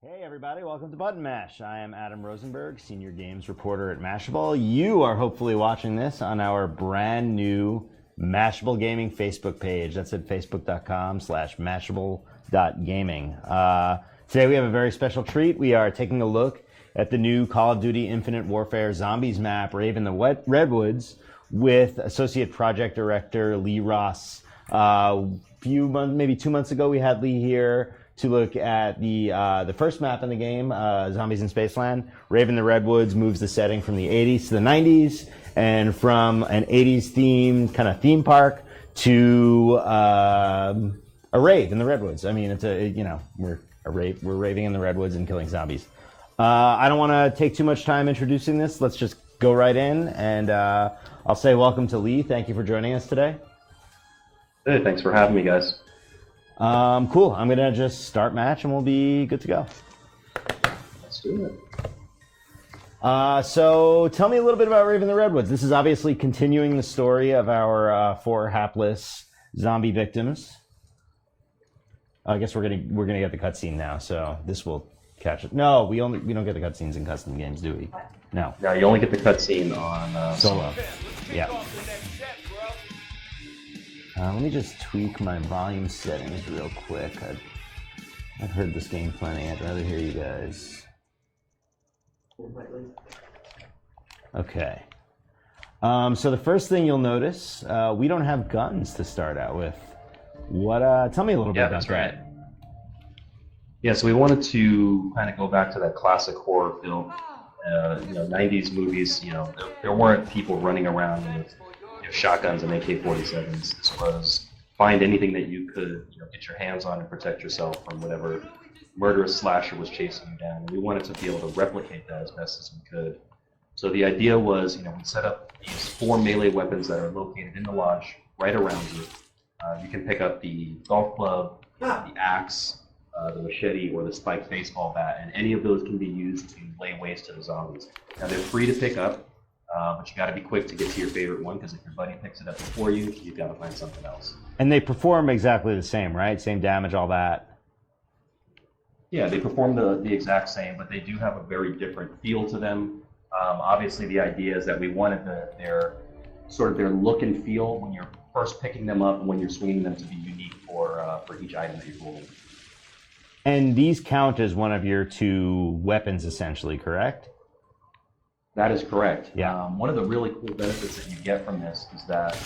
Hey everybody, welcome to Button Mash. I am Adam Rosenberg, Senior Games Reporter at Mashable. You are hopefully watching this on our brand new Mashable Gaming Facebook page. That's at facebook.com/mashable.gaming. Today we have a very special treat. We are taking a look at the new Call of Duty Infinite Warfare Zombies map, Rave in the Redwoods, with Associate Project Director Lee Ross. Maybe 2 months ago, we had Lee here to look at the first map in the game, Zombies in Spaceland. Rave in the Redwoods moves the setting from the 80s to the 90s, and from an 80s themed kind of theme park to a rave in the Redwoods. I mean, we're raving in the Redwoods and killing zombies. I don't want to take too much time introducing this. Let's just go right in, and I'll say welcome to Lee. Thank you for joining us today. Hey, thanks for having me, guys. Cool. I'm gonna just start match and we'll be good to go. Let's do it. So tell me a little bit about Rave in the Redwoods. This is obviously continuing the story of our 4 hapless zombie victims. I guess we're gonna get the cutscene now, so this will catch it. No, we don't get the cutscenes in custom games, do we? No. No, you only get the cutscene on solo. Yeah. Let me just tweak my volume settings real quick. I've heard this game plenty. I'd rather hear you guys. Okay. So the first thing you'll notice, we don't have guns to start out with. Tell me a little bit about that. Yeah, so we wanted to kind of go back to that classic horror film. 90s movies. There weren't people running around with shotguns and AK-47s. This was find anything that you could get your hands on and protect yourself from whatever murderous slasher was chasing you down. And we wanted to be able to replicate that as best as we could. So the idea was, we set up these 4 melee weapons that are located in the lodge right around you. You can pick up the golf club, the axe, the machete, or the spiked baseball bat, and any of those can be used to lay waste to the zombies. Now they're free to pick up, but you got to be quick to get to your favorite one, because if your buddy picks it up before you, you've got to find something else. And they perform exactly the same, right? Same damage, all that. Yeah, they perform the exact same, but they do have a very different feel to them. Obviously, the idea is that we wanted their look and feel when you're first picking them up and when you're swinging them to be unique for each item that you're holding. And these count as one of your 2 weapons, essentially, correct? That is correct. Yeah. One of the really cool benefits that you get from this is that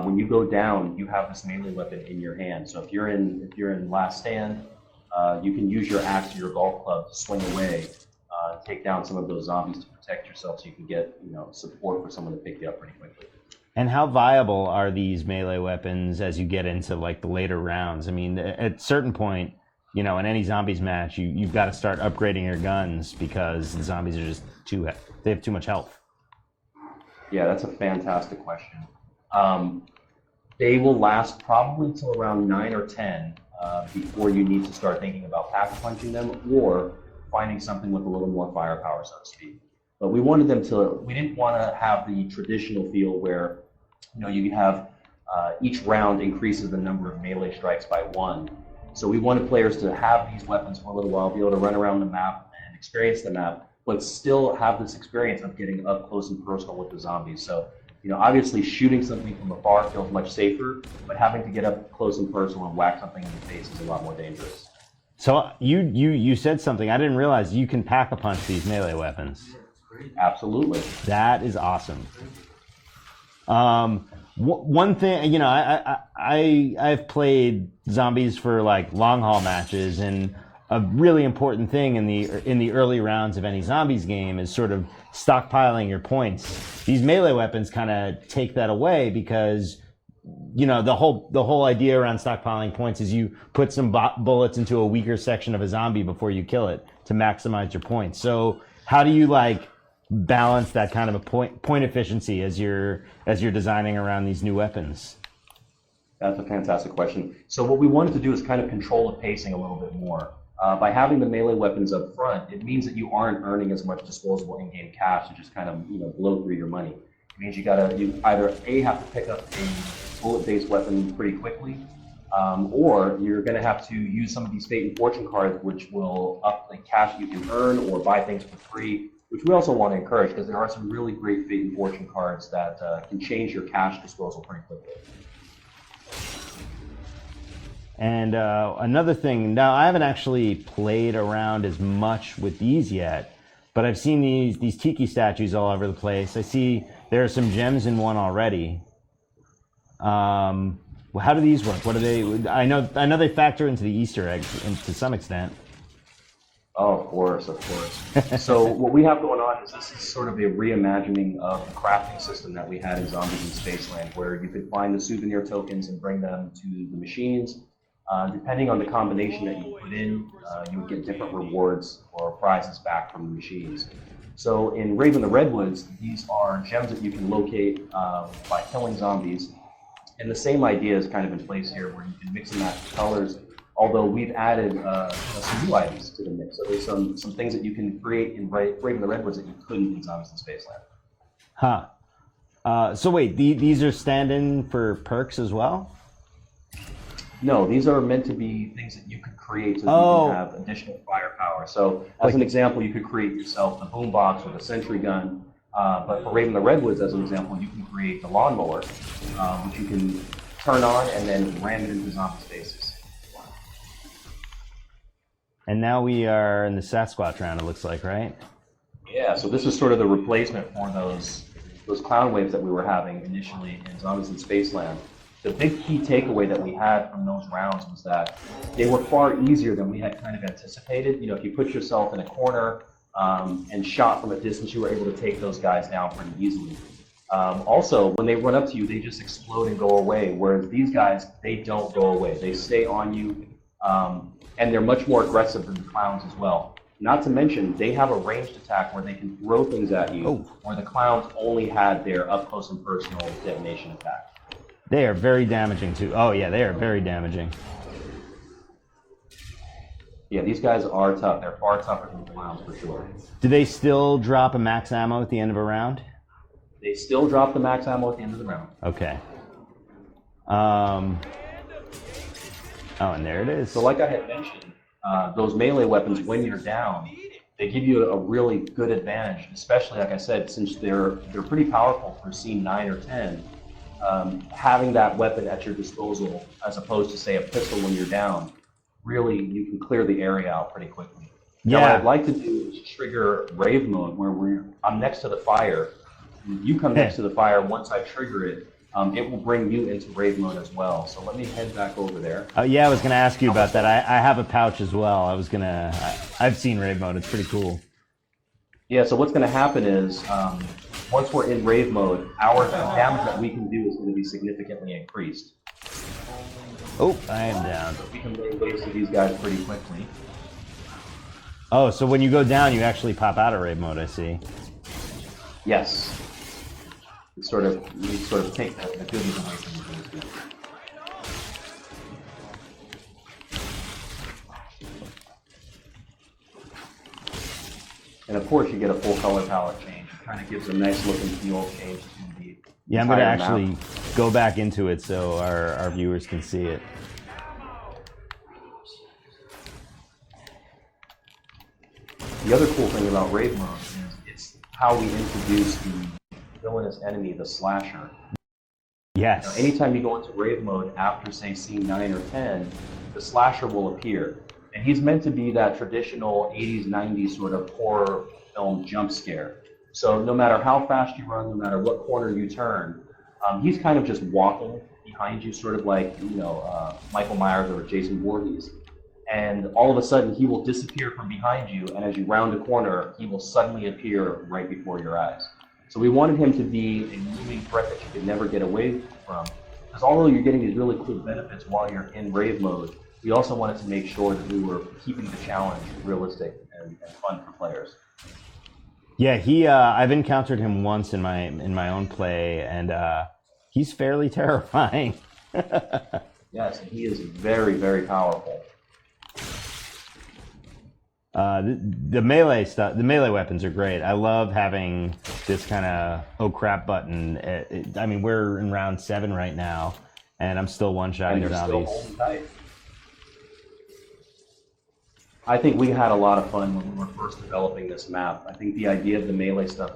when you go down, you have this melee weapon in your hand. So if you're in last stand, you can use your axe or your golf club to swing away, take down some of those zombies to protect yourself, so you can get support for someone to pick you up pretty quickly. And how viable are these melee weapons as you get into the later rounds? I mean, at a certain point, in any zombies match, you've got to start upgrading your guns because the zombies are just they have too much health. Yeah, that's a fantastic question. They will last probably till around 9 or 10 before you need to start thinking about pack punching them or finding something with a little more firepower, so to speak. But we didn't want to have the traditional feel where you have each round increases the number of melee strikes by 1. So we wanted players to have these weapons for a little while, be able to run around the map and experience the map, but still have this experience of getting up close and personal with the zombies. So, obviously shooting something from afar feels much safer, but having to get up close and personal and whack something in the face is a lot more dangerous. So you said something. I didn't realize you can pack-a-punch these melee weapons. Absolutely. That is awesome. One thing, I've played zombies for long haul matches, and a really important thing in the early rounds of any zombies game is sort of stockpiling your points. These melee weapons kind of take that away because the whole idea around stockpiling points is you put some bullets into a weaker section of a zombie before you kill it to maximize your points. So how do you balance that kind of a point efficiency as you're designing around these new weapons? That's a fantastic question. So what we wanted to do is kind of control the pacing a little bit more. By having the melee weapons up front, it means that you aren't earning as much disposable in-game cash to just kind of blow through your money. It means you either A, have to pick up a bullet-based weapon pretty quickly, or you're going to have to use some of these fate and fortune cards, which will up the cash you can earn or buy things for free, which we also want to encourage because there are some really great fate and fortune cards that can change your cash disposal pretty quickly. And another thing, now I haven't actually played around as much with these yet, but I've seen these tiki statues all over the place. I see there are some gems in one already. Well, how do these work? What are they? I know they factor into the Easter eggs to some extent. Oh, of course, of course. So what we have going on is this is sort of a reimagining of the crafting system that we had in Zombies in Spaceland, where you could find the souvenir tokens and bring them to the machines. Depending on the combination that you put in, you would get different rewards or prizes back from the machines. So in Rave in the Redwoods, these are gems that you can locate by killing zombies. And the same idea is kind of in place here, where you can mix and match the colors, although we've added some new items to the mix. So there's some things that you can create in Rave in the Redwoods that you couldn't in Zombies in Spaceland. Huh. So wait, these are stand-in for perks as well? No, these are meant to be things that you could create so that you can have additional firepower. So as an example, you could create yourself the boombox or the sentry gun. But for Rave in the Redwoods, as an example, you can create the lawnmower, which you can turn on and then ram it into zombie spaces. And now we are in the Sasquatch round, it looks like, right? Yeah, so this is sort of the replacement for those clown waves that we were having initially in Zombies in Spaceland. The big key takeaway that we had from those rounds was that they were far easier than we had kind of anticipated. You know, if you put yourself in a corner and shot from a distance, you were able to take those guys down pretty easily. Also, when they run up to you, they just explode and go away, whereas these guys, they don't go away. They stay on you, and they're much more aggressive than the clowns as well. Not to mention, they have a ranged attack where they can throw things at you, where the clowns only had their up-close and personal detonation attack. They are very damaging too. Oh yeah, they are very damaging. Yeah, these guys are tough. They're far tougher than the clowns for sure. Do they still drop a max ammo at the end of a round? They still drop the max ammo at the end of the round. Okay. Oh, and there it is. So like I had mentioned, those melee weapons, when you're down, they give you a really good advantage, especially, like I said, since they're pretty powerful for scene 9 or 10. Having that weapon at your disposal, as opposed to, say, a pistol when you're down, really, you can clear the area out pretty quickly. Yeah. Now, what I'd like to do is trigger Rave mode, where I'm next to the fire. You come next to the fire. Once I trigger it, it will bring you into Rave mode as well. So let me head back over there. Yeah, I was going to ask you about that. I have a pouch as well. I've seen Rave mode. It's pretty cool. Yeah, so what's going to happen is, once we're in Rave mode, our damage that we can do is going to be significantly increased. Oh, I am down. So we can lay waste to these guys pretty quickly. Oh, so when you go down, you actually pop out of Rave mode, I see. Yes. We sort of take the goodies away from you. And of course, you get a full color palette change. It kind of gives a nice look and feel change to the Yeah, I'm going to actually go back into it so our viewers can see it. The other cool thing about Rave mode is it's how we introduce the villainous enemy, the slasher. Yes. Now, anytime you go into Rave mode after, say, scene 9 or 10, the slasher will appear. And he's meant to be that traditional 80s, 90s sort of horror film jump scare. So no matter how fast you run, no matter what corner you turn, he's kind of just walking behind you, sort of like, Michael Myers or Jason Voorhees. And all of a sudden, he will disappear from behind you, and as you round a corner, he will suddenly appear right before your eyes. So we wanted him to be a moving threat that you could never get away from. Because although you're getting these really cool benefits while you're in Rave mode, we also wanted to make sure that we were keeping the challenge realistic and fun for players. Yeah, I've encountered him once in my own play, and he's fairly terrifying. Yes, he is very, very powerful. The melee stuff, the melee weapons are great. I love having this kind of oh crap button. I mean, we're in round 7 right now, And I'm still one-shotting and they're zombies. still holding tight. I think we had a lot of fun when we were first developing this map. I think the idea of the melee stuff,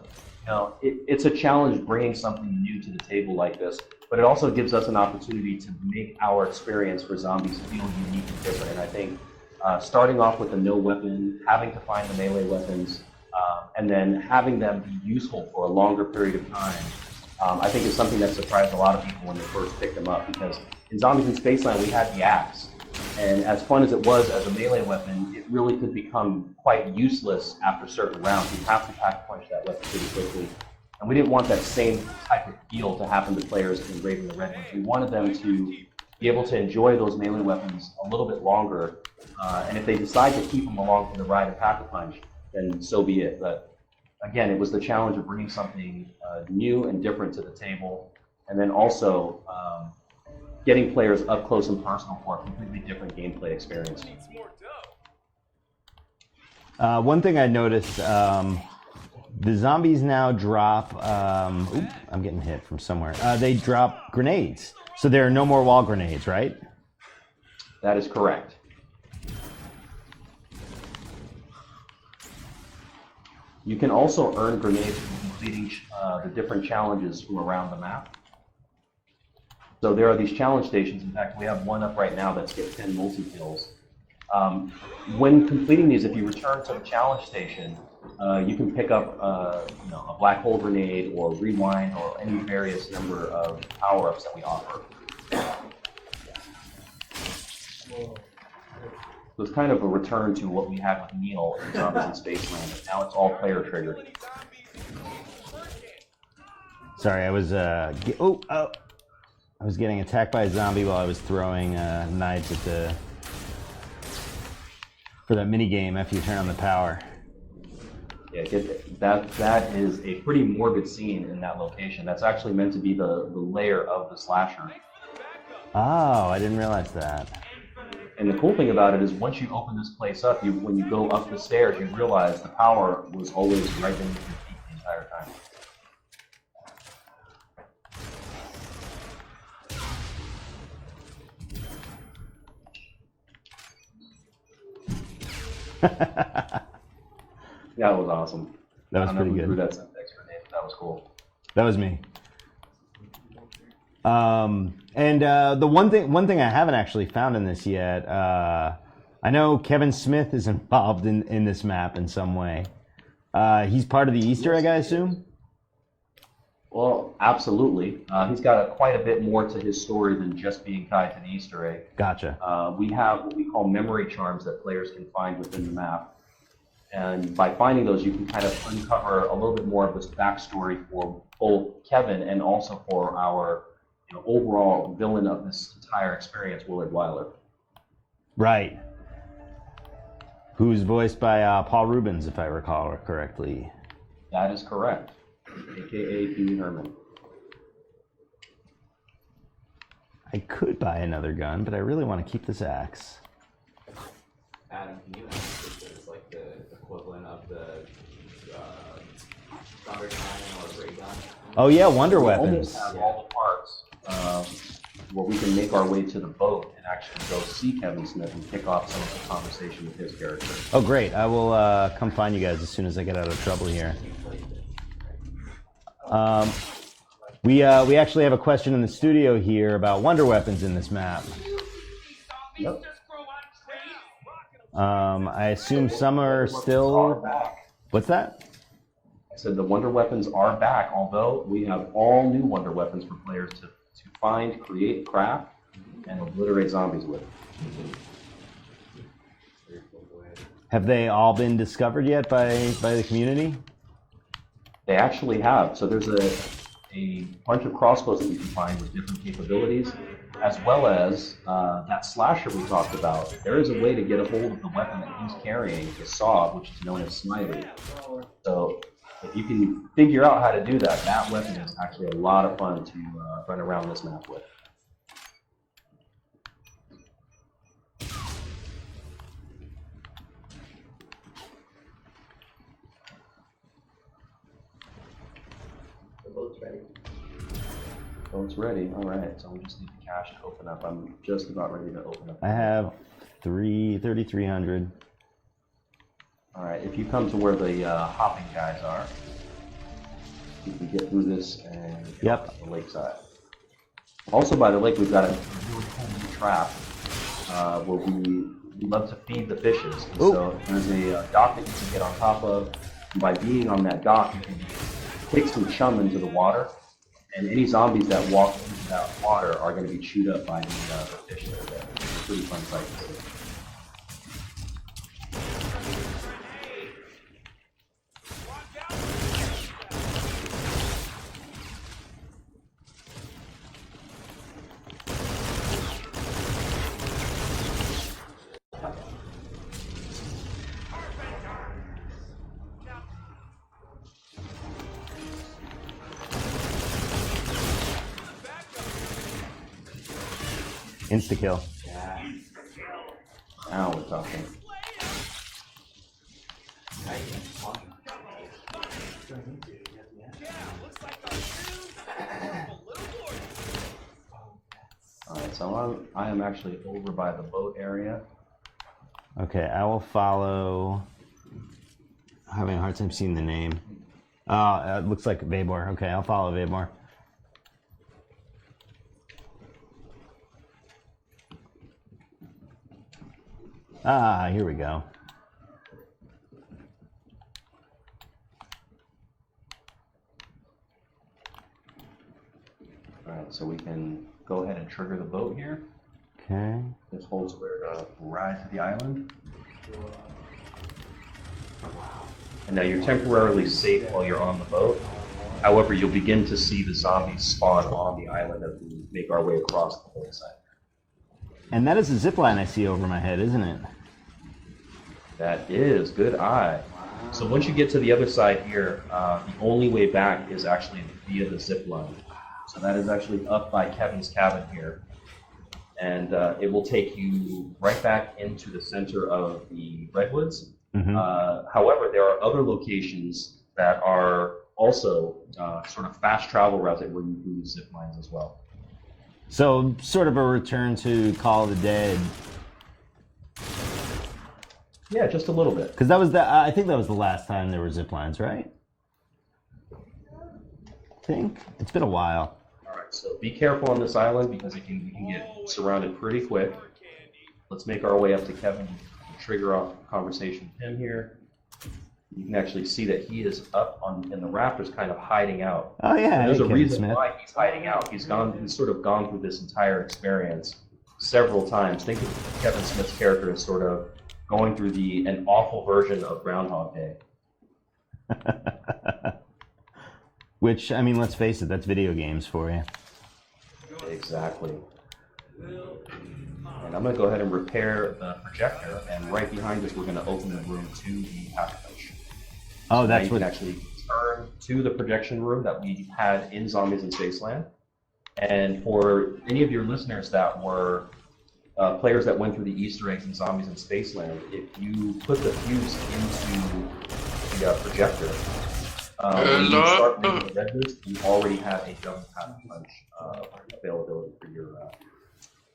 it's a challenge bringing something new to the table like this, but it also gives us an opportunity to make our experience for zombies feel unique and different. And I think starting off with a no weapon, having to find the melee weapons, and then having them be useful for a longer period of time, I think is something that surprised a lot of people when they first picked them up, because in Zombies in Spaceland we had the axe. And as fun as it was as a melee weapon, it really could become quite useless after certain rounds. You have to pack punch that weapon pretty quickly. And we didn't want that same type of feel to happen to players in Rave and the Redwoods. We wanted them to be able to enjoy those melee weapons a little bit longer. And if they decide to keep them along for the ride and pack a punch, then so be it. But again, it was the challenge of bringing something new and different to the table. And then also getting players up close and personal for a completely different gameplay experience. One thing I noticed, the zombies now drop, oops, I'm getting hit from somewhere. They drop grenades. So there are no more wall grenades, right? That is correct. You can also earn grenades from completing the different challenges from around the map. So there are these challenge stations. In fact, we have one up right now that's get 10 multi-kills. When completing these, if you return to the challenge station, you can pick up a black hole grenade or rewind or any various number of power-ups that we offer. So it's kind of a return to what we had with Neil in Zombies in Spaceland, but now it's all player triggered. Sorry, I was I was getting attacked by a zombie while I was throwing knives at for that mini game after you turn on the power. Yeah, that is a pretty morbid scene in that location. That's actually meant to be the lair of the slasher. Oh, I didn't realize that. And the cool thing about it is once you open this place up, when you go up the stairs, you realize the power was always right beneath your feet the entire time. That was awesome. That was pretty good. That's an extra name. That was cool. That was me. And the one thing I haven't actually found in this yet, I know Kevin Smith is involved in this map in some way. He's part of the Easter egg, I assume? Well, absolutely. He's got quite a bit more to his story than just being tied to the Easter egg. Gotcha. We have what we call memory charms that players can find within the map. And by finding those, you can kind of uncover a little bit more of this backstory for both Kevin and also for our overall villain of this entire experience, Willard Wyler. Right. Who's voiced by Paul Rubens, if I recall correctly. That is correct, a.k.a. Pee Wee Herman. I could buy another gun, but I really want to keep this axe. Adam, can you ask if there's like the equivalent of the thunder cannon or ray gun? Oh yeah, wonder We weapons. almost have all the parts where we can make our way to the boat and actually go see Kevin Smith and kick off some of the conversation with his character. Oh great, I will come find you guys as soon as I get out of trouble here. We actually have a question in the studio here about wonder weapons in this map. Yep. I assume some are still... What's that? I said the wonder weapons are back, although we have all new wonder weapons for players to find, create, craft, and obliterate zombies with. Have they all been discovered yet by the community? They actually have. So there's a bunch of crossbows that you can find with different capabilities, as well as that slasher we talked about. There is a way to get a hold of the weapon that he's carrying, the saw, which is known as Smiley. So if you can figure out how to do that, that weapon is actually a lot of fun to run around this map with. So it's ready. All right. So we just need the cache to open up. I'm just about ready to open up. I have 3,300. All right. If you come to where the hopping guys are, you can get through this and Yep. to the lakeside. Also, by the lake, we've got a really cool new trap where we love to feed the fishes. And so there's a dock that you can get on top of. And by being on that dock, you can kick some chum into the water. And any zombies that walk into that water are going to be chewed up by the fish that are there. It's a pretty fun sight to see. Insta-kill. Now we're talking. Alright, so I am actually over by the boat area. Okay, I will follow. I'm having a hard time seeing the name. Oh, it looks like Vabor. Okay, I'll follow Vabor. Ah, here we go. Alright, so we can go ahead and trigger the boat here. Okay. This holds where to ride to the island. And now you're temporarily safe while you're on the boat. However, you'll begin to see the zombies spawn on the island as we make our way across the whole side. And that is a zip line I see over my head, isn't it? That is, good eye. So once you get to the other side here, the only way back is actually via the zip line. So that is actually up by Kevin's cabin here. And it will take you right back into the center of the Redwoods. Mm-hmm. However, there are other locations that are also sort of fast travel routes where you can use zip lines as well. So, sort of a return to Call of the Dead. Yeah, just a little bit. Because that was I think that was the last time there were zip lines, right? I think it's been a while. All right, so be careful on this island because you can get surrounded pretty quick. Let's make our way up to Kevin and trigger off a conversation with him here. You can actually see that he is up in the rafters, kind of hiding out. Oh yeah, and there's a Kevin reason Smith. why he's hiding out. He's sort of gone through this entire experience several times. Think of Kevin Smith's character as sort of going through an awful version of Groundhog Day. Which, I mean, let's face it, that's video games for you. Exactly. And I'm going to go ahead and repair the projector, and right behind us, we're going to open the room to the pack-a-punch. Oh, that's you what. can actually turn to the projection room that we had in Zombies in Spaceland. And for any of your listeners that were players that went through the Easter eggs in Zombies in Spaceland, if you put the fuse into the projector, when you start making the Redwoods, you already have a jump pack-a-punch availability for your.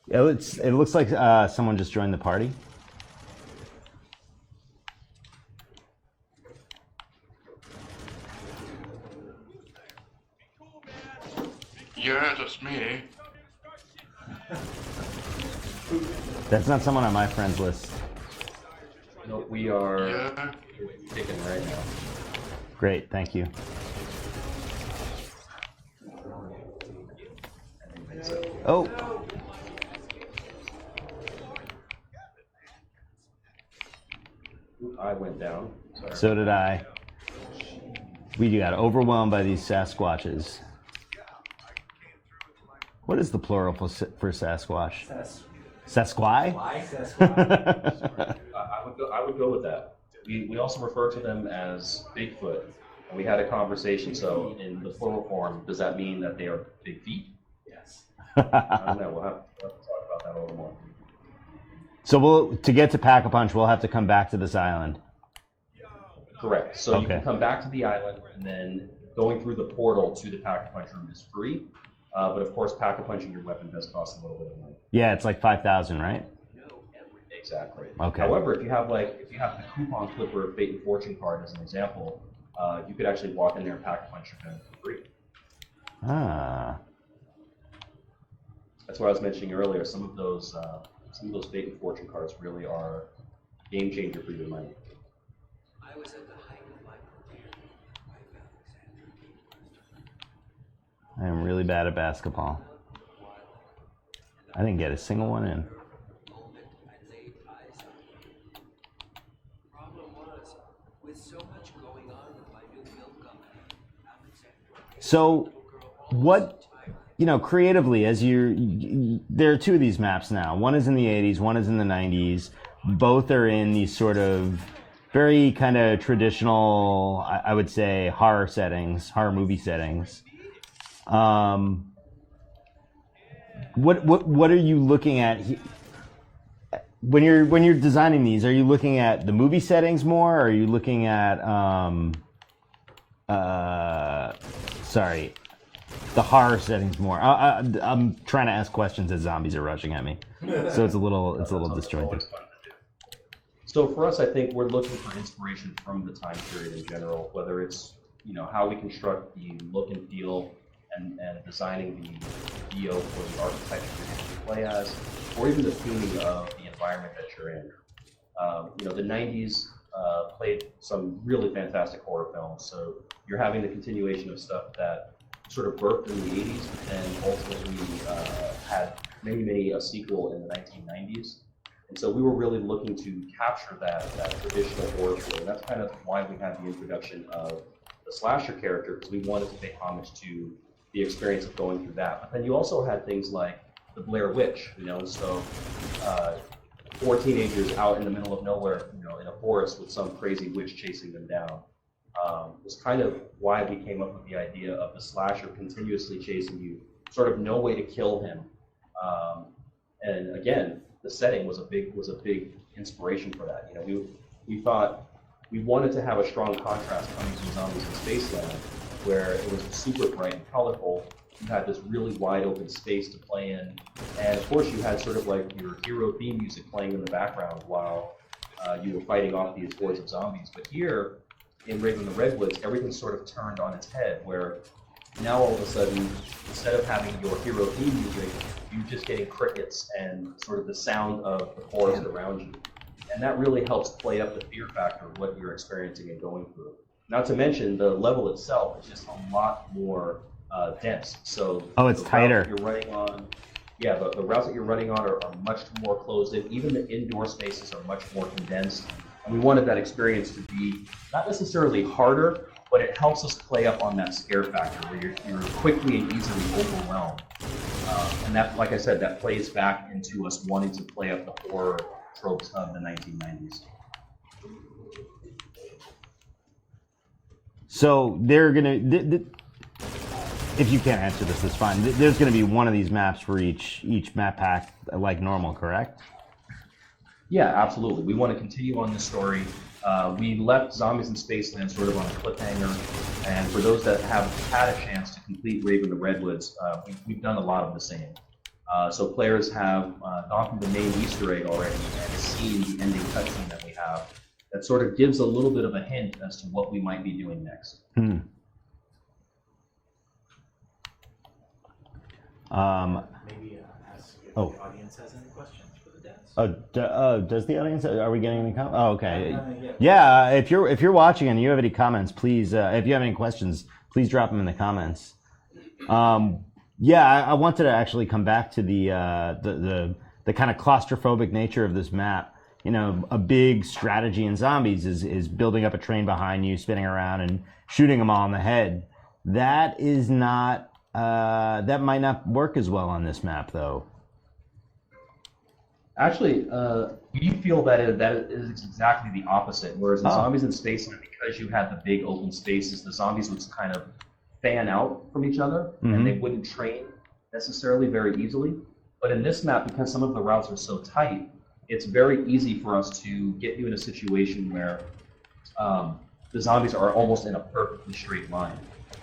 It looks like someone just joined the party. Yeah, that's me. That's not someone on my friends list. No, we are Yeah. picking right now. Great, thank you. Oh. I went down. Sorry. So did I. We got overwhelmed by these Sasquatches. What is the plural for Sasquatch? Sasquai? Why Sasquatch? I would go with that. We also refer to them as Bigfoot, and we had a conversation. So in the plural form, does that mean that they are big feet? Yes. I don't know. We'll have to talk about that a little more. So to get to Pack-a-Punch, we'll have to come back to this island. Correct. So you Okay. can come back to the island, and then going through the portal to the Pack-a-Punch room is free. But of course, pack-a-punching your weapon does cost a little bit of money. Yeah, it's like 5,000, right? Exactly. Okay. However, if you have the coupon flipper Fate and Fortune card as an example, you could actually walk in there and pack-a-punch your gun for free. Ah. That's what I was mentioning earlier. Some of those Fate and Fortune cards really are game changer for your money. I was at the height of my career. I am really bad at basketball. I didn't get a single one in. So, what, creatively, as there are two of these maps now. One is in the 80s, one is in the 90s. Both are in these sort of very kind of traditional, I would say, horror movie settings. What are you looking at when you're designing these? Are you looking at the movie settings more? Or are you looking at the horror settings more? I'm trying to ask questions as zombies are rushing at me, so it's a little disjointed. So for us, I think we're looking for inspiration from the time period in general, whether it's how we construct the look and feel and designing the VO for the archetype that you play as, or even the theming of the environment that you're in. The 90s played some really fantastic horror films, so you're having the continuation of stuff that sort of birthed in the 80s and ultimately had many a sequel in the 1990s. And so we were really looking to capture that traditional horror feel, and that's kind of why we had the introduction of the slasher character, because we wanted to pay homage to the experience of going through that. But then you also had things like the Blair Witch, so 4 teenagers out in the middle of nowhere, in a forest with some crazy witch chasing them down. Was kind of why we came up with the idea of the slasher continuously chasing you, sort of no way to kill him. And again, the setting was a big inspiration for that. We thought we wanted to have a strong contrast coming from Zombies in Spaceland, where it was super bright and colorful. You had this really wide open space to play in, and of course you had sort of like your hero theme music playing in the background while you were fighting off these hordes of zombies. But here in Rave in the Redwoods, everything sort of turned on its head, where now all of a sudden, instead of having your hero theme music, you're just getting crickets and sort of the sound of the forest around you. And that really helps play up the fear factor of what you're experiencing and going through. Not to mention, the level itself is just a lot more dense. So it's tighter. You're running on, the routes that you're running on are much more closed in. Even the indoor spaces are much more condensed. And we wanted that experience to be not necessarily harder, but it helps us play up on that scare factor where you're quickly and easily overwhelmed. And that, like I said, that plays back into us wanting to play up the horror tropes of the 1990s. So they're gonna. If you can't answer this, that's fine. There's going to be one of these maps for each map pack, like normal, correct? Yeah, absolutely. We want to continue on this story. We left Zombies in Spaceland sort of on a cliffhanger, and for those that have had a chance to complete Rave in the Redwoods, we've done a lot of the same. So players have gone through the main Easter egg already and seen the ending cutscene that we have. That sort of gives a little bit of a hint as to what we might be doing next. Maybe ask if the audience has any questions for the devs. Does the audience? Are we getting any comments? Oh, okay. Yeah. If you're watching and you have any comments, please. If you have any questions, please drop them in the comments. I wanted to actually come back to the kind of claustrophobic nature of this map. A big strategy in Zombies is building up a train behind you, spinning around, and shooting them all in the head. That is not. That might not work as well on this map, though. Actually, we feel that it is exactly the opposite. Whereas in Zombies in Spaceland, because you had the big open spaces, the zombies would kind of fan out from each other, and they wouldn't train necessarily very easily. But in this map, because some of the routes are so tight, it's very easy for us to get you in a situation where the zombies are almost in a perfectly straight line.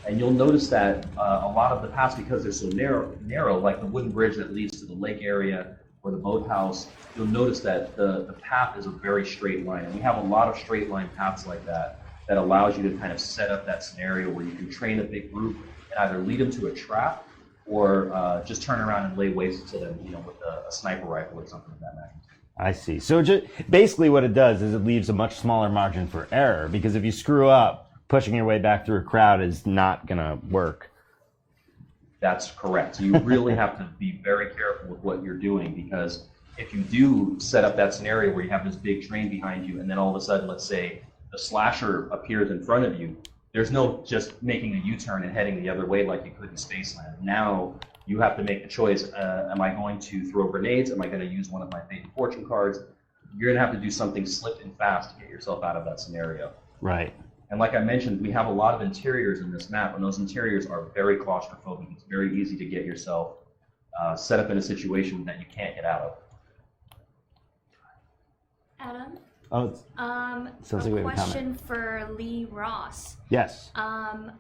And you'll notice that a lot of the paths, because they're so narrow, like the wooden bridge that leads to the lake area or the boathouse, you'll notice that the path is a very straight line. And we have a lot of straight line paths like that allows you to kind of set up that scenario where you can train a big group and either lead them to a trap or just turn around and lay waste to them, with a sniper rifle or something of that magnitude. I see. So basically what it does is it leaves a much smaller margin for error, because if you screw up, pushing your way back through a crowd is not going to work. That's correct. You really have to be very careful with what you're doing, because if you do set up that scenario where you have this big train behind you and then all of a sudden, let's say, the slasher appears in front of you, there's no just making a U-turn and heading the other way like you could in Spaceland. Now you have to make the choice, am I going to throw grenades? Am I going to use one of my Fate and Fortune cards? You're going to have to do something slick and fast to get yourself out of that scenario. Right. And like I mentioned, we have a lot of interiors in this map, and those interiors are very claustrophobic. It's very easy to get yourself set up in a situation that you can't get out of. Adam? Oh, sounds like we A have a question for Lee Ross. yes. Are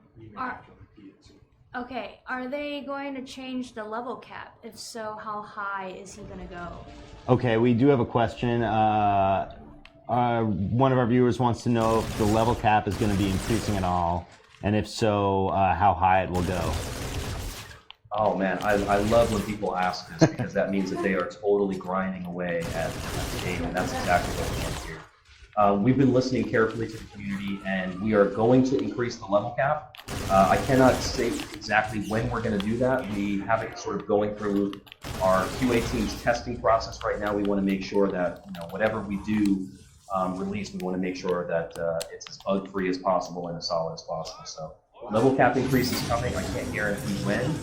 they going to change the level cap? If so, how high is he going to go? Okay, we do have a question. One of our viewers wants to know if the level cap is going to be increasing at all, and if so, how high it will go. Oh man, I love when people ask this, because that means that they are totally grinding away at the game, and that's exactly what we want to hear. We've been listening carefully to the community, and we are going to increase the level cap. I cannot say exactly when we're going to do that. We have it sort of going through our QA team's testing process right now. We want to make sure that whatever we do release, we want to make sure that it's as bug-free as possible and as solid as possible. So level cap increase is coming. I can't guarantee when,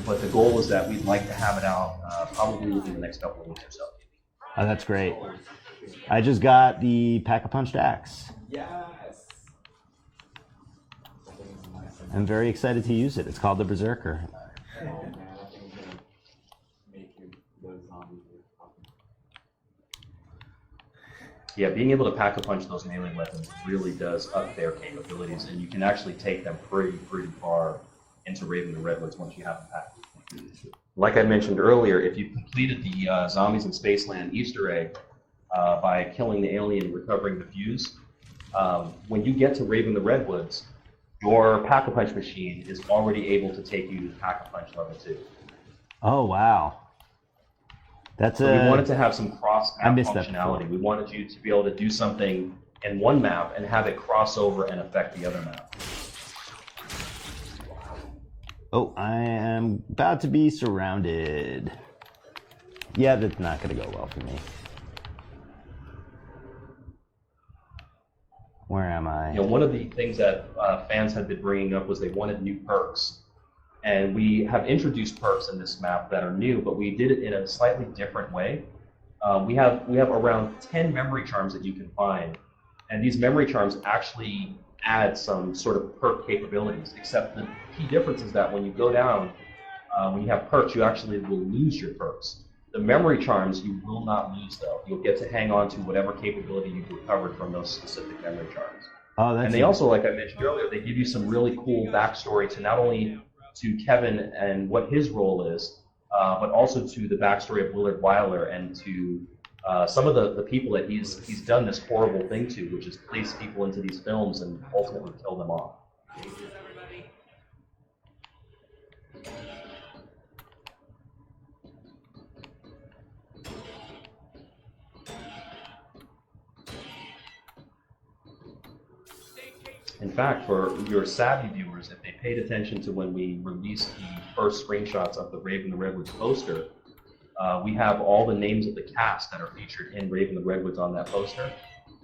but the goal is that we'd like to have it out probably within the next couple of weeks or so. Oh, that's great. I just got the Pack-a-Punched Axe. Yes. I'm very excited to use it. It's called the Berserker. Oh man, I think I'm gonna make those zombies fucking. Yeah, being able to pack-a-punch those melee weapons really does up their capabilities, and you can actually take them pretty far into Rave and the Redwoods once you have them packed. Like I mentioned earlier, if you've completed the Zombies in Spaceland Easter egg by killing the alien and recovering the fuse, when you get to Rave and the Redwoods, your Pack-a-Punch machine is already able to take you to Pack-a-Punch level 2. Oh, wow. So we wanted to have some cross-map missed that functionality. before. We wanted you to be able to do something in one map and have it cross over and affect the other map. Oh, I am about to be surrounded. Yeah, that's not going to go well for me. Where am I? One of the things that fans had been bringing up was they wanted new perks. And we have introduced perks in this map that are new, but we did it in a slightly different way. We have around 10 memory charms that you can find, and these memory charms actually add some sort of perk capabilities, except the key difference is that when you go down, when you have perks, you actually will lose your perks. The memory charms you will not lose, though. You'll get to hang on to whatever capability you've recovered from those specific memory charms. Oh, that's And they also, like I mentioned earlier, they give you some really cool backstory to not only to Kevin and what his role is, but also to the backstory of Willard Weiler and to some of the people that he's done this horrible thing to, which is place people into these films and ultimately kill them off. In fact, for your savvy viewers, if they paid attention to when we released the first screenshots of the Rave and the Redwoods poster, we have all the names of the cast that are featured in Rave and the Redwoods on that poster.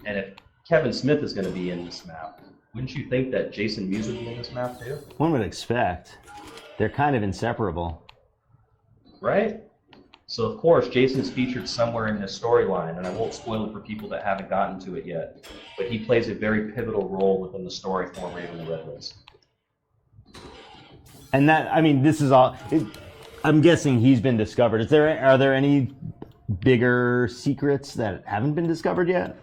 And if Kevin Smith is going to be in this map, wouldn't you think that Jason Mewes would be in this map too? One would expect. They're kind of inseparable. Right? So of course, Jason's featured somewhere in this storyline, and I won't spoil it for people that haven't gotten to it yet, but he plays a very pivotal role within the story for Rave and the Redwoods. And that, I mean, this is all, I'm guessing he's been discovered. Are there any bigger secrets that haven't been discovered yet?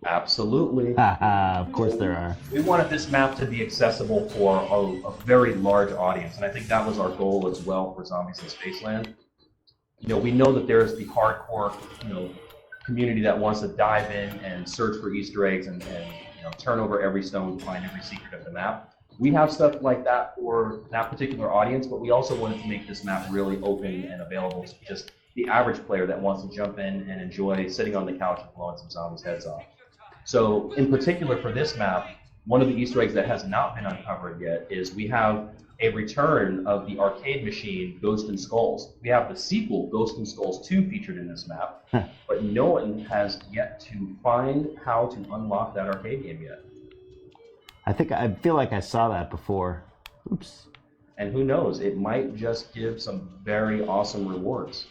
Absolutely. Of course there are. We wanted this map to be accessible for a very large audience, and I think that was our goal as well for Zombies in Spaceland. We know that there's the hardcore, community that wants to dive in and search for Easter eggs and turn over every stone to find every secret of the map. We have stuff like that for that particular audience, but we also wanted to make this map really open and available to just the average player that wants to jump in and enjoy sitting on the couch and blowing some zombies' heads off. So in particular for this map, one of the Easter eggs that has not been uncovered yet is we have a return of the arcade machine Ghost and Skulls. We have the sequel, Ghost and Skulls 2, featured in this map, but no one has yet to find how to unlock that arcade game yet. I feel like I saw that before. Oops. And who knows, it might just give some very awesome rewards.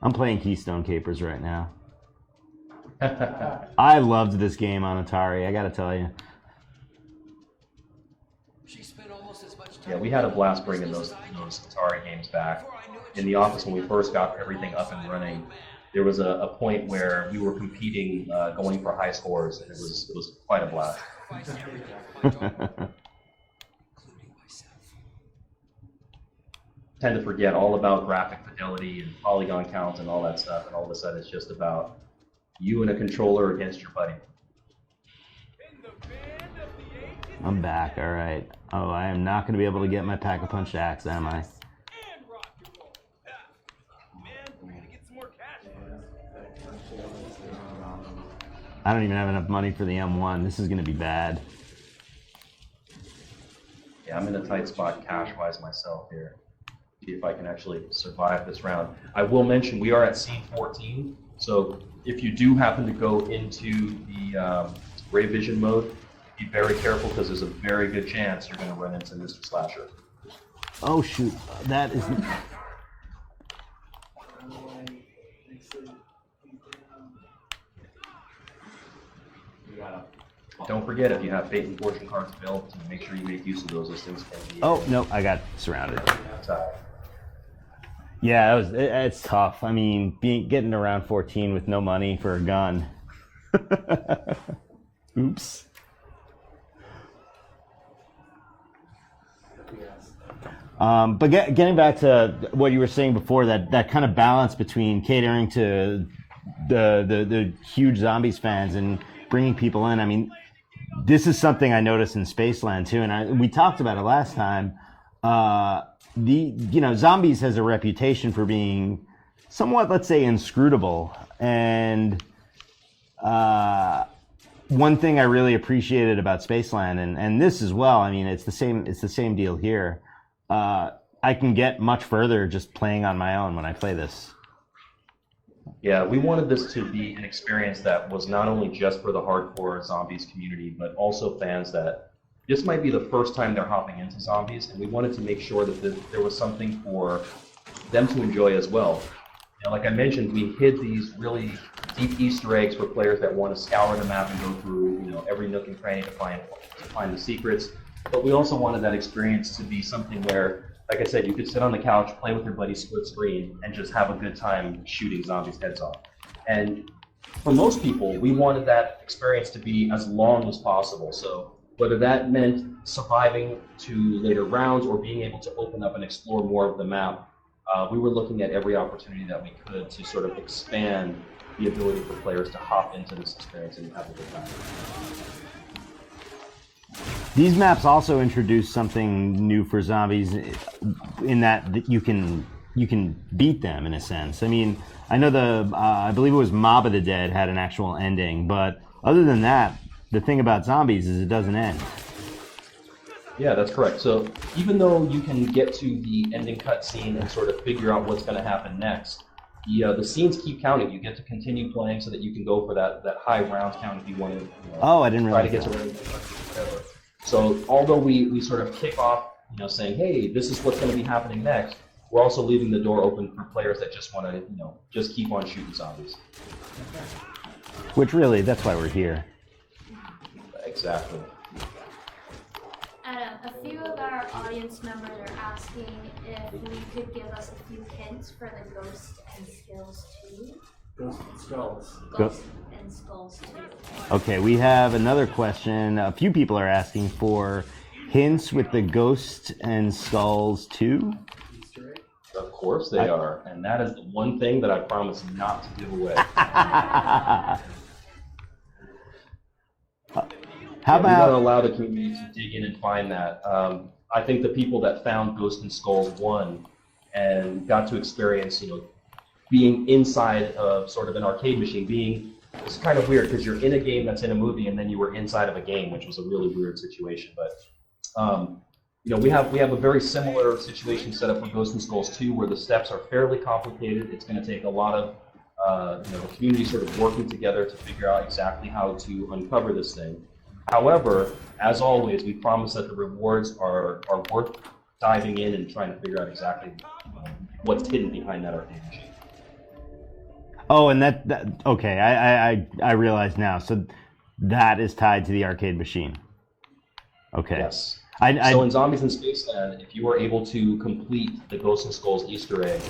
I'm playing Keystone Capers right now. I loved this game on Atari, I gotta tell you. She spent almost as much time. Yeah, we had a blast bringing those Atari games back. In the office, when we first got everything up and running, there was a point where we were competing, going for high scores, and it was quite a blast. Tend to forget all about graphic fidelity and polygon counts and all that stuff, and all of a sudden it's just about you and a controller against your buddy. I'm back, alright. Oh, I am not going to be able to get my Pack-a-Punch axe, am I? I don't even have enough money for the M1. This is going to be bad. Yeah, I'm in a tight spot cash-wise myself here. See if I can actually survive this round. I will mention we are at scene 14, so if you do happen to go into the Rave Vision mode, be very careful because there's a very good chance you're going to run into Mr. Slasher. Oh shoot, that is... Don't forget, if you have Fate and Fortune cards available, to make sure you make use of those. Those things can be... Oh, no, I got surrounded. Yeah, it's tough. I mean, getting around 14 with no money for a gun. Oops. But getting back to what you were saying before, that kind of balance between catering to the huge Zombies fans and bringing people in. I mean, this is something I noticed in Spaceland too, and we talked about it last time. Zombies has a reputation for being somewhat, let's say, inscrutable. And one thing I really appreciated about Spaceland, and this as well, I mean, it's the same deal here. I can get much further just playing on my own when I play this. Yeah, we wanted this to be an experience that was not only just for the hardcore Zombies community, but also fans that this might be the first time they're hopping into Zombies, and we wanted to make sure that there was something for them to enjoy as well. Like I mentioned, we hid these really deep Easter eggs for players that want to scour the map and go through, every nook and cranny to find the secrets. But we also wanted that experience to be something where, like I said, you could sit on the couch, play with your buddy split screen, and just have a good time shooting zombies' heads off. And for most people, we wanted that experience to be as long as possible. So whether that meant surviving to later rounds or being able to open up and explore more of the map, we were looking at every opportunity that we could to sort of expand the ability for players to hop into this experience and have a good time. These maps also introduce something new for zombies in that you can beat them in a sense. I mean, I know I believe it was Mob of the Dead had an actual ending, but other than that, the thing about zombies is it doesn't end. Yeah, that's correct. So even though you can get to the ending cutscene and sort of figure out what's going to happen next, the scenes keep counting. You get to continue playing so that you can go for that high round count if you want to. I didn't try realize to get to whatever. So although we sort of kick off, saying, hey, this is what's going to be happening next, we're also leaving the door open for players that just want to, just keep on shooting zombies. Which really, that's why we're here. Exactly. Adam, A few of our audience members are asking if we could give us a few hints for the Ghost and Skills 2. Ghost and Skulls. Ghost and Skulls 2. Okay, we have another question. A few people are asking for hints with the Ghost and Skulls 2. Easter egg. Of course they are, and that is the one thing that I promise not to give away. How We don't about allow the community to dig in and find that. I think the people that found Ghost and Skulls 1 and got to experience, being inside of sort of an arcade machine, it's kind of weird because you're in a game that's in a movie and then you were inside of a game, which was a really weird situation. But we have a very similar situation set up for Ghost and Skulls 2 where the steps are fairly complicated. It's going to take a lot of the community sort of working together to figure out exactly how to uncover this thing. However, as always, we promise that the rewards are worth diving in and trying to figure out exactly what's hidden behind that arcade machine. Oh, and that okay, I realize now. So that is tied to the arcade machine. Okay. Yes. So in Zombies in Spaceland, if you were able to complete the Ghosts and Skulls Easter egg,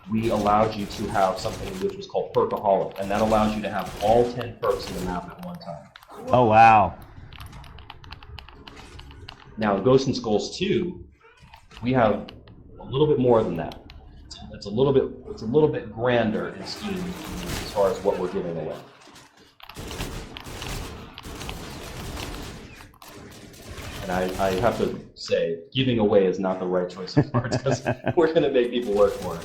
we allowed you to have something which was called Perkaholic, and that allows you to have all 10 perks in the map at one time. Oh wow. Now in Ghosts and Skulls 2, we have a little bit more than that. It's a little bit grander in scheme as far as what we're giving away. And I have to say, giving away is not the right choice of words because we're going to make people work for it.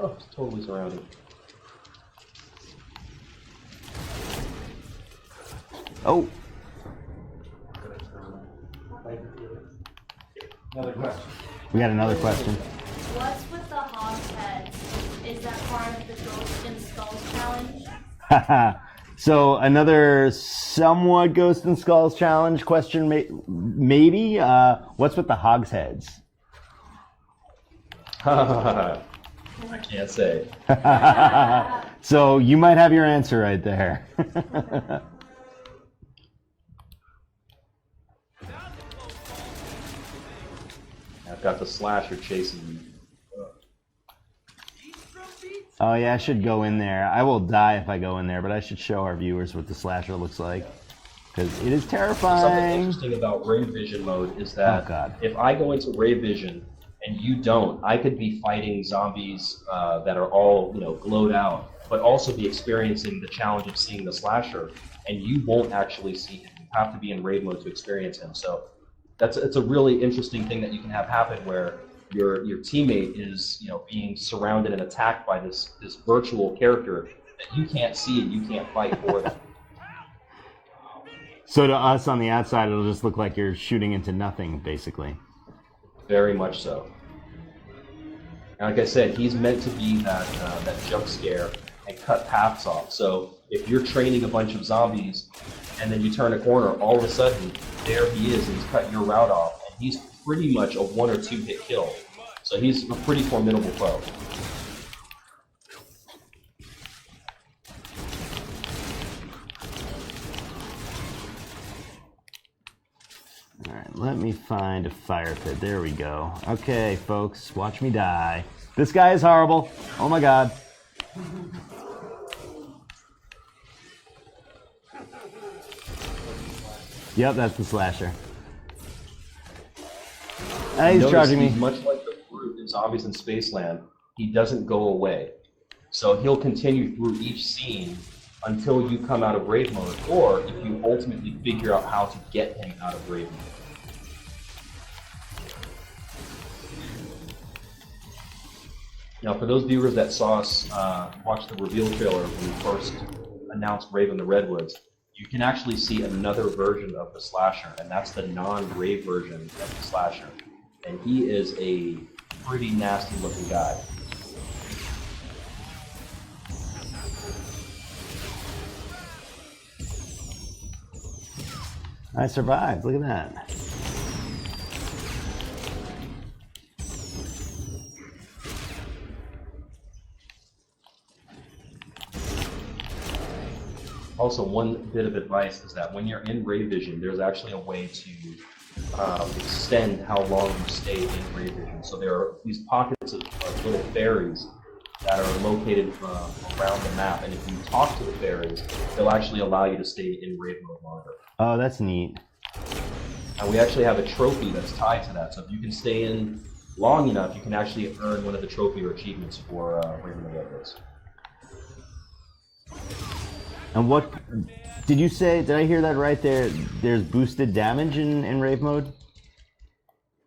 Oh, it's totally surrounded. Oh. Another question. We got another question. What's with the hog's head? Is that part of the Ghost and Skulls challenge? So another somewhat Ghost and Skulls challenge question, maybe. What's with the hogs heads? I can't say. So you might have your answer right there. I've got the slasher chasing me. Oh yeah, I should go in there. I will die if I go in there, but I should show our viewers what the slasher looks like. Because it is Something terrifying. interesting about Rave Vision mode is that Oh, God. if I go into Rave Vision and you don't, I could be fighting zombies that are all glowed out, but also be experiencing the challenge of seeing the slasher, and you won't actually see him. You have to be in Rave mode to experience him. So it's a really interesting thing that you can have happen where your teammate is being surrounded and attacked by this virtual character that you can't see and you can't fight for them. So to us on the outside, it'll just look like you're shooting into nothing, basically. Very much so. And like I said, he's meant to be that jump scare and cut paths off. So if you're training a bunch of zombies and then you turn a corner, all of a sudden there he is and he's cut your route off, and he's pretty much a 1 or 2 hit kill. So he's a pretty formidable foe. Alright, let me find a fire pit. There we go. Okay, folks, watch me die. This guy is horrible. Oh my god. Yep, that's the slasher. He's Notice charging me. he's much like the brute in Zombies in Spaceland. He doesn't go away. So he'll continue through each scene until you come out of Rave mode, or if you ultimately figure out how to get him out of Rave mode. Now, for those viewers that saw us watch the reveal trailer when we first announced Rave in the Redwoods, you can actually see another version of the slasher, and that's the non-Rave version of the slasher. And he is a pretty nasty looking guy. I survived. Look at that. Also, one bit of advice is that when you're in Rave Vision, there's actually a way to extend how long you stay in Rave Vision. So there are these pockets of little fairies that are located around the map, and if you talk to the fairies, they'll actually allow you to stay in Rave mode longer. Oh, that's neat. And we actually have a trophy that's tied to that. So if you can stay in long enough, you can actually earn one of the trophy or achievements for Rave in the Redwoods. And what did you say? Did I hear that right? There's boosted damage in Rave mode.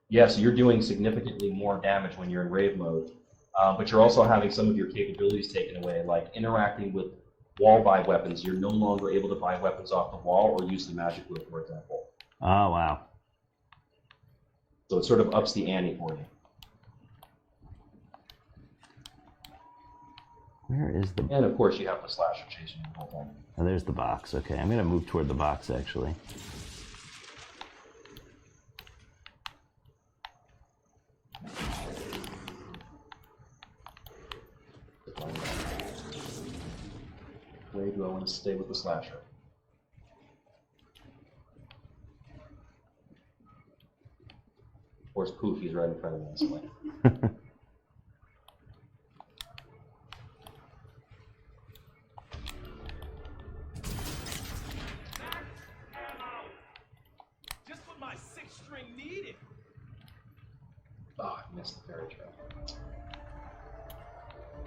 Yeah, so you're doing significantly more damage when you're in Rave mode, but you're also having some of your capabilities taken away, like interacting with wall buy weapons. You're no longer able to buy weapons off the wall or use the magic wheel, for example. Oh wow! So it sort of ups the ante for you. Where is the? And of course, you have the slasher chasing you the whole time. Oh, there's the box. Okay, I'm gonna move toward the box actually. Where do I want to stay with the slasher? Of course, Poofy's right in front of me. This way. Oh, I missed the fairy trap.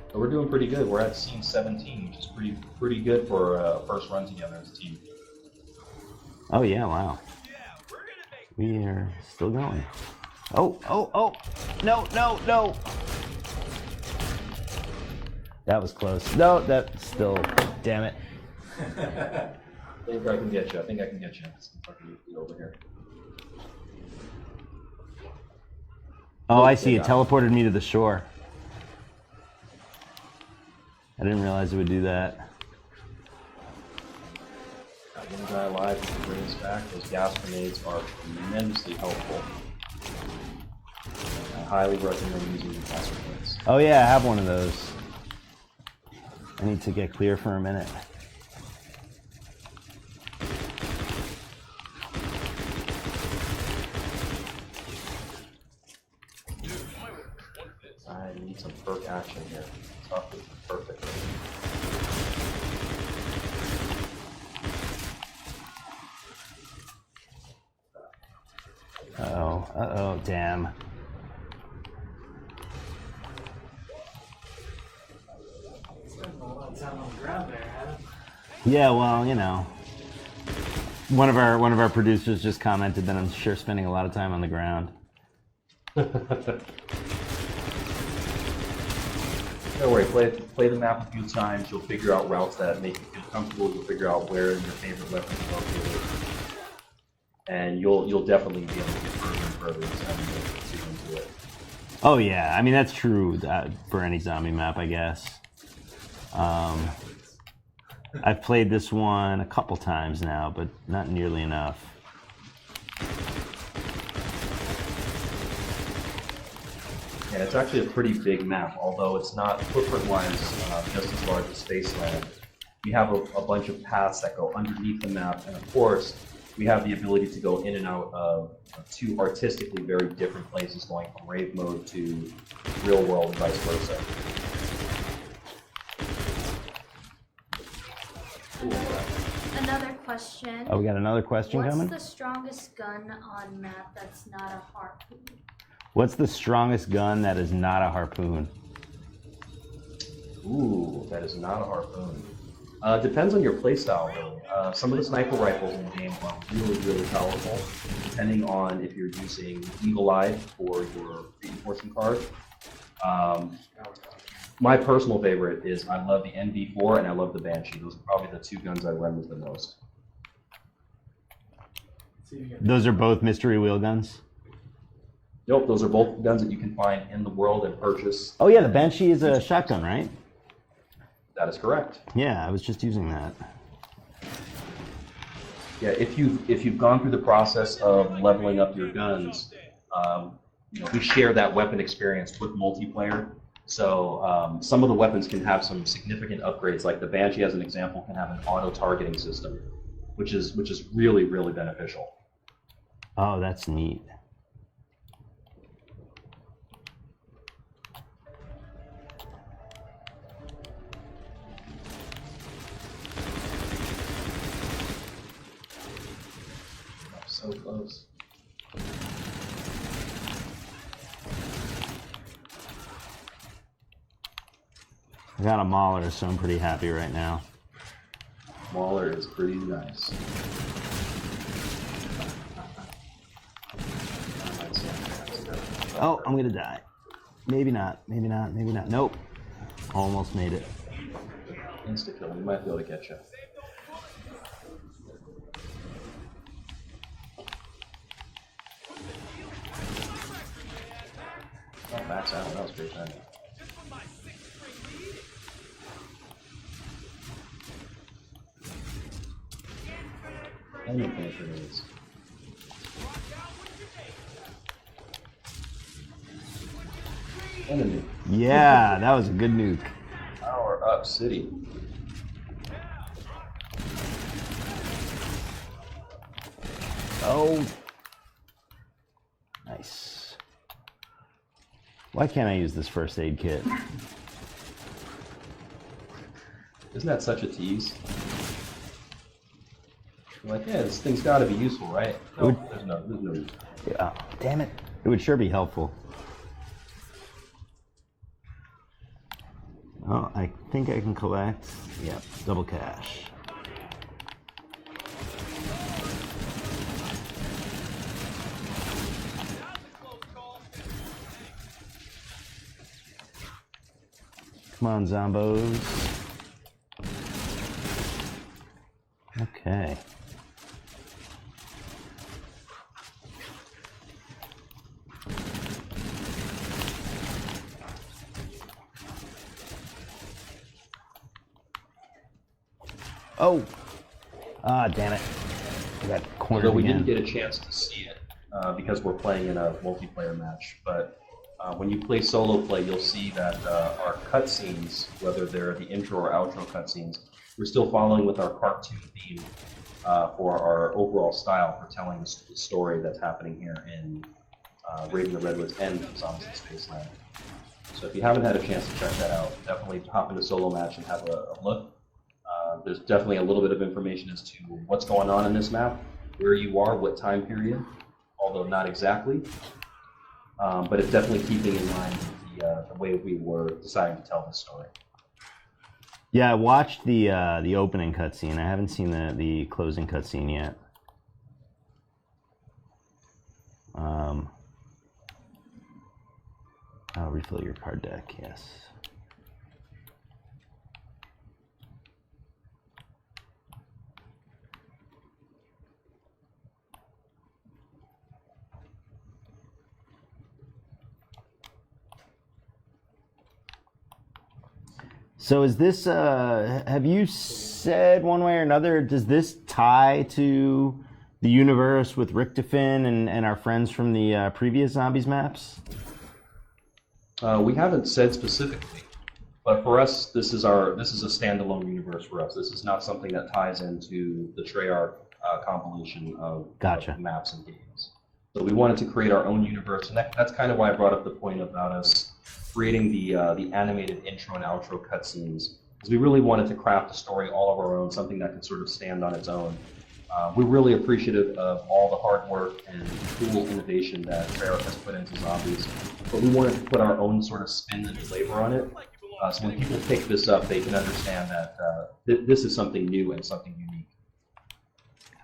So we're doing pretty good. We're at scene 17, which is pretty good for a first run together as a team. Oh yeah! Wow. We are still going. Oh! No! That was close. No, that still. Damn it. I think I can get you. Let's fucking get over here. Oh, I see. It teleported me to the shore. I didn't realize it would do that. Got one guy alive who can bring us back. Those gas grenades are tremendously helpful. I highly recommend using the gas grenades. Oh yeah, I have one of those. I need to get clear for a minute. I need some perk action here. Tough is perfect. Uh-oh, damn. Spending a lot of time on the ground there, Adam. Yeah, well, you know. One of our producers just commented that I'm sure spending a lot of time on the ground. Don't worry, play the map a few times. You'll figure out routes that make you feel comfortable. You'll figure out where your favorite weapons are located, and you'll definitely be able to get further and further as time goes into it. Oh yeah, I mean that's true for any zombie map, I guess. I've played this one a couple times now, but not nearly enough. And it's actually a pretty big map, although it's not footprint-wise just as large as Spaceland. We have a bunch of paths that go underneath the map, and of course, we have the ability to go in and out of two artistically very different places, going from Rave mode to real world and vice versa. Another question. Oh, we got another question coming? What's the strongest gun on map that's not a harpoon? What's the strongest gun that is not a harpoon? Ooh, that is not a harpoon. Depends on your playstyle, really. Some of the sniper rifles in the game are really, really powerful, depending on if you're using Eagle Eye for your reinforcement card. My personal favorite is I love the NV4 and I love the Banshee. Those are probably the two guns I run with the most. Those are both mystery wheel guns? Nope, those are both guns that you can find in the world and purchase. Oh yeah, the Banshee is a shotgun, right? That is correct. Yeah, I was just using that. Yeah, if you've gone through the process of leveling up your guns, we share that weapon experience with multiplayer. So some of the weapons can have some significant upgrades. Like the Banshee, as an example, can have an auto-targeting system, which is really, really beneficial. Oh, that's neat. So close. I got a Mauler, so I'm pretty happy right now. Mauler is pretty nice. Oh, I'm gonna die. Maybe not, maybe not, maybe not. Nope. Almost made it. Insta-kill, we might be able to get you. Oh, max out, that was great timing. And you finish grenades. And a nuke. Yeah, that was a good nuke. Power up city. Oh. Nice. Why can't I use this first aid kit? Isn't that such a tease? You're like, yeah, this thing's got to be useful, right? No, there's no. Yeah, damn it. It would sure be helpful. Oh, I think I can collect. Yep, double cash. Come on, zombos. Okay. Oh! Ah, damn it. I got cornered Although we again. didn't get a chance to see it because we're playing in a multiplayer match, but when you play solo play, you'll see that our cutscenes, whether they're the intro or outro cutscenes, we're still following with our cartoon theme for our overall style for telling the story that's happening here in Rave in the Redwoods and Zombies in Spaceland. So if you haven't had a chance to check that out, definitely hop into solo match and have a look. There's definitely a little bit of information as to what's going on in this map, where you are, what time period, although not exactly. But it's definitely keeping in mind the way we were deciding to tell this story. Yeah, I watched the opening cutscene. I haven't seen the closing cutscene yet. I'll refill your card deck, yes. So is this, have you said one way or another, does this tie to the universe with Richtofen and our friends from the previous Zombies maps? We haven't said specifically, but for us, this is a standalone universe for us. This is not something that ties into the Treyarch compilation of maps and games. So we wanted to create our own universe, and that's kind of why I brought up the point about us creating the animated intro and outro cutscenes, because we really wanted to craft a story all of our own, something that could sort of stand on its own. We're really appreciative of all the hard work and cool innovation that Treyarch has put into Zombies, but we wanted to put our own sort of spin and flavor on it. So when people pick this up, they can understand that this is something new and something unique.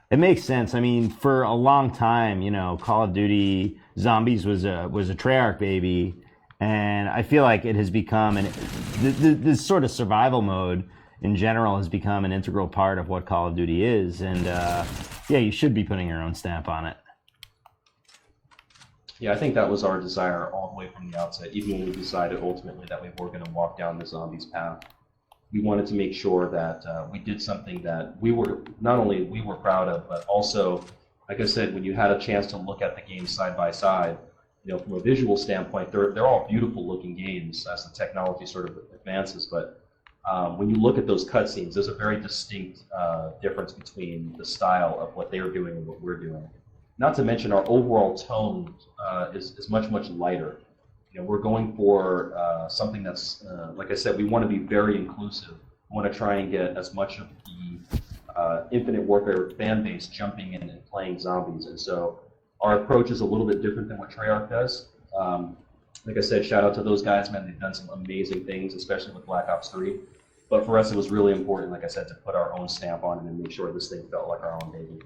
It makes sense. I mean, for a long time, you know, Call of Duty Zombies was a Treyarch baby. And I feel like it has become, this sort of survival mode in general has become an integral part of what Call of Duty is. And yeah, you should be putting your own stamp on it. Yeah, I think that was our desire all the way from the outset, even when we decided ultimately that we were going to walk down the Zombies path. We wanted to make sure that we did something that we were, not only we were proud of, but also, like I said, when you had a chance to look at the game side by side, from a visual standpoint, they're all beautiful looking games as the technology sort of advances. But when you look at those cutscenes, there's a very distinct difference between the style of what they're doing and what we're doing. Not to mention our overall tone is much, much lighter. We're going for something that's, like I said, we want to be very inclusive. We want to try and get as much of the Infinite Warfare fan base jumping in and playing zombies. And so our approach is a little bit different than what Treyarch does. Like I said, shout out to those guys, man. They've done some amazing things, especially with Black Ops 3. But for us, it was really important, like I said, to put our own stamp on it and make sure this thing felt like our own baby.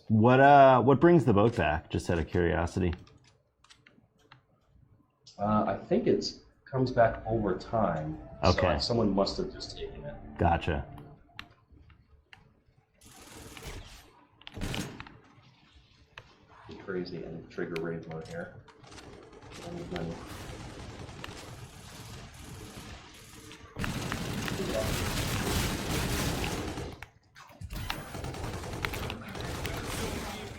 What brings the boat back? Just out of curiosity. I think it comes back over time. Okay. So someone must have just taken it. Gotcha. Crazy and trigger Rave mode here.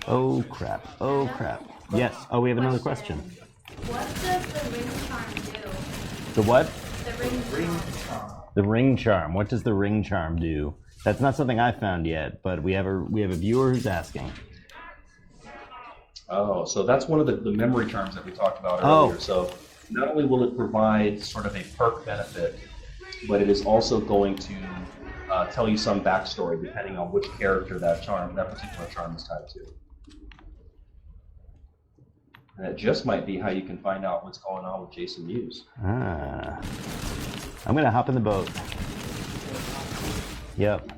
Oh crap. Oh crap. Yes. Oh, we have another question. What does the ring charm do? The what? The ring charm. The ring charm. What does the ring charm do? That's not something I found yet, but we have a viewer who's asking. Oh, so that's one of the memory charms that we talked about earlier. Oh. So not only will it provide sort of a perk benefit, but it is also going to tell you some backstory depending on which character that particular charm is tied to. And it just might be how you can find out what's going on with Jason Mewes. Ah. I'm gonna hop in the boat. Yep.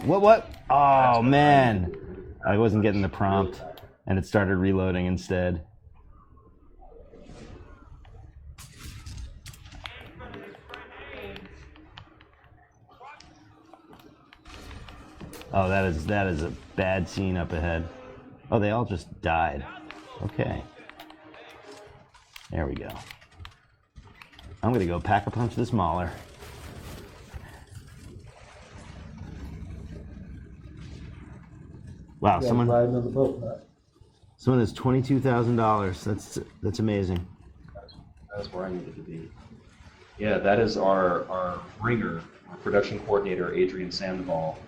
What? Oh man. I wasn't getting the prompt, and it started reloading instead. Oh, that is a bad scene up ahead. Oh, they all just died. Okay. There we go. I'm gonna go pack a punch this mauler. Wow, someone has $22,000. That's amazing. That's where I needed to be. Yeah, that is our ringer, our production coordinator, Adrian Sandoval.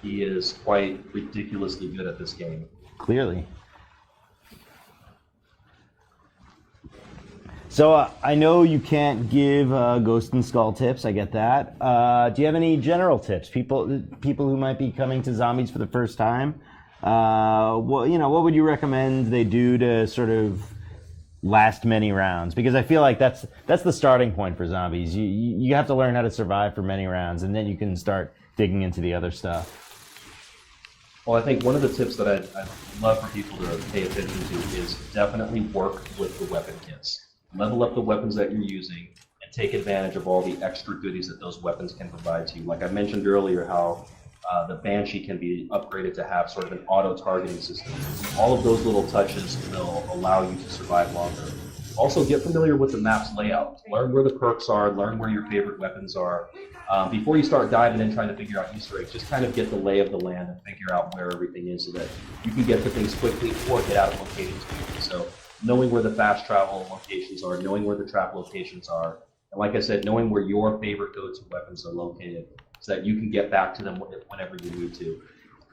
He is quite ridiculously good at this game. Clearly. So I know you can't give Ghost and Skull tips. I get that. Do you have any general tips? People who might be coming to Zombies for the first time. What would you recommend they do to sort of last many rounds? Because I feel like that's the starting point for Zombies. You have to learn how to survive for many rounds, and then you can start digging into the other stuff. Well, I think one of the tips that I'd love for people to pay attention to is definitely work with the weapon kits. Level up the weapons that you're using and take advantage of all the extra goodies that those weapons can provide to you. Like I mentioned earlier, how the Banshee can be upgraded to have sort of an auto-targeting system. All of those little touches will allow you to survive longer. Also, get familiar with the map's layout. Learn where the perks are, learn where your favorite weapons are. Before you start diving in trying to figure out Easter eggs, just kind of get the lay of the land and figure out where everything is so that you can get to things quickly or get out of locations quickly. So knowing where the fast travel locations are, knowing where the trap locations are, and like I said, knowing where your favorite go-to weapons are located so that you can get back to them whenever you need to.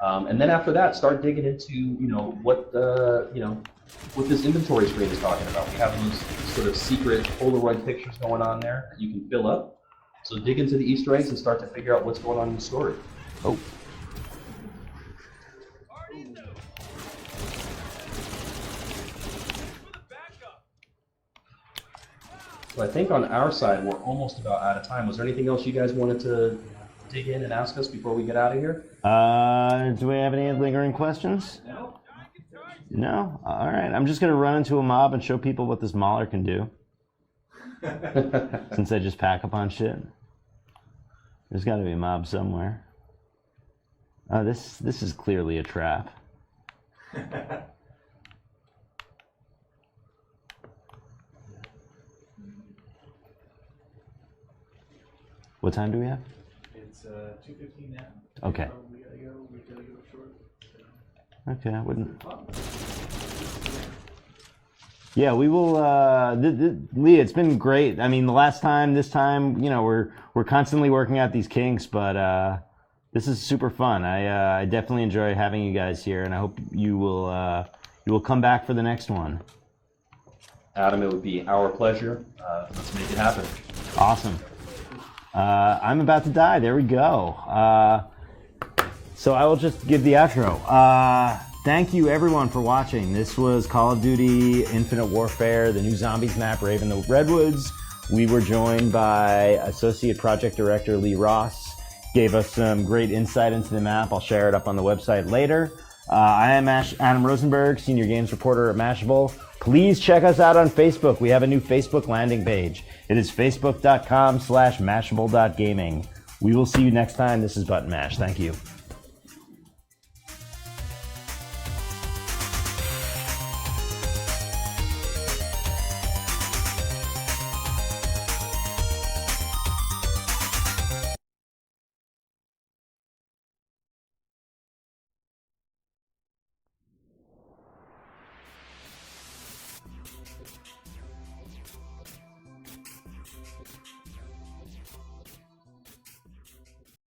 And then after that, start digging into what this inventory screen is talking about. We have those sort of secret Polaroid pictures going on there that you can fill up. So dig into the Easter eggs and start to figure out what's going on in the story. Oh. So I think on our side, we're almost about out of time. Was there anything else you guys wanted to dig in and ask us before we get out of here? Do we have any lingering questions? No? All right. I'm just going to run into a mob and show people what this mauler can do. Since I just pack a punch it. There's got to be a mob somewhere. Oh, this is clearly a trap. What time do we have? It's It's 2:15 now. Okay. We gotta go short. So. Okay, I wouldn't. Yeah, we will. Leah, it's been great. I mean, this time, we're constantly working out these kinks, but this is super fun. I definitely enjoy having you guys here, and I hope you will come back for the next one. Adam, it would be our pleasure. Let's make it happen. Awesome. I'm about to die. There we go. So I will just give the outro. Thank you everyone for watching. This was Call of Duty Infinite Warfare, the new Zombies map, Rave in the Redwoods. We were joined by Associate Project Director Lee Ross. Gave us some great insight into the map. I'll share it up on the website later. I am Adam Rosenberg, Senior Games Reporter at Mashable. Please check us out on Facebook. We have a new Facebook landing page. It is facebook.com/mashable.gaming. We will see you next time. This is Button Mash. Thank you.